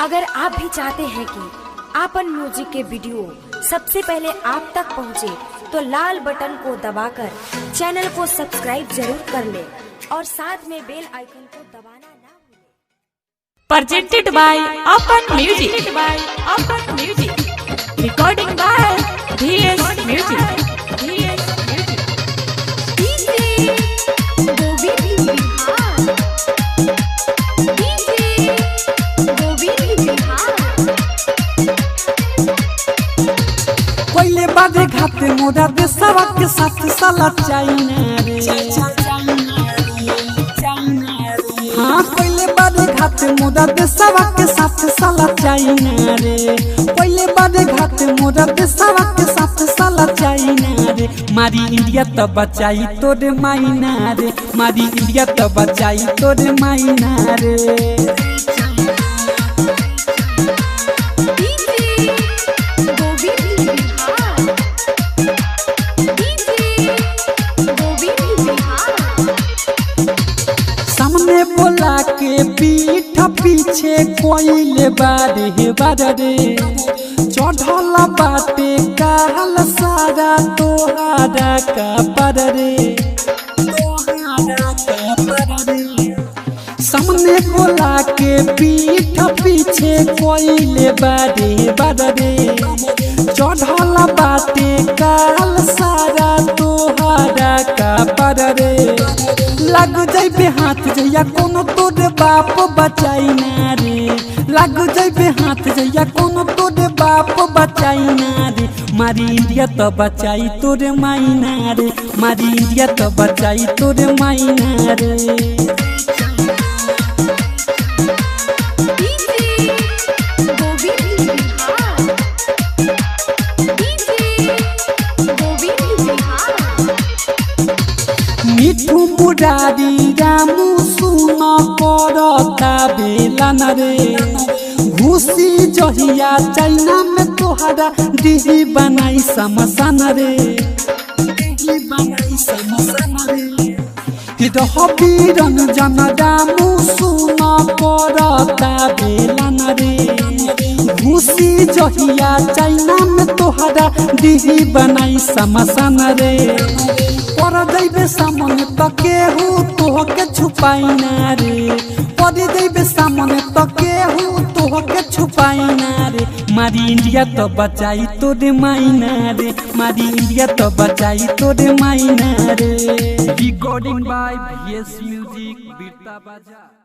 अगर आप भी चाहते हैं कि आपन म्यूजिक के वीडियो सबसे पहले आप तक पहुंचे, तो लाल बटन को दबाकर चैनल को सब्सक्राइब जरूर कर ले और साथ में बेल आइकन को दबाना ना भूलें। Presented by Open Music. Recording by DS Music. पहले बादे घाटे मोरा देशवा के साथ साला चाइना रे। हाँ पहले बादे घाटे मोरा देशवा के साथ साला चाइना रे। पहले बादे घाटे मोरा देशवा के साथ साला चाइना रे। मारी इंडिया तो बचाई तोरे माइना रे। मारी इंडिया तो बचाई तोरे माइना रे। सामने बोला के पीठ पीछे कोइले बारे बारे चढ़ला बाटे काल सारा तोहारा का पर रे। सामने बोला के पीठ पीछे कोइले बारे बारे चढ़ला बाटे काल सारा तोहारा का पर रे। लग जाइबे हाथ जइया कोनो तोरे बाप बचाई ना रे। लग जाइबे हाथ जइया कोनो तोरे बाप बचाई ना रे। मारी इंडिया तो बचाई तोरे माइना रे। मारी इंडिया तो बचाई तोरे माइना रे। मिठू मुरारी रामू सुना पड़ता बेला न रे। घुसी जहिया चाइना में तोहरा दीदी बनाई समसान रे। वीरन जन रामू सुना पड़ता बेला न रे। घुसी जहिया चाइना में तोहरा दीदी बनाई समसान रे। पर देबे सामने तो केहू तोहके छुपाई ना रे। पर देबे सामने तो केहू तोहके छुपाई ना रे। मारी इंडिया तो बचाई तोरे माइना रे। मारी इंडिया तो बचाई तोरे माइना रे। रिकॉर्डिंग बाय VS म्यूजिक बीरता बाजा।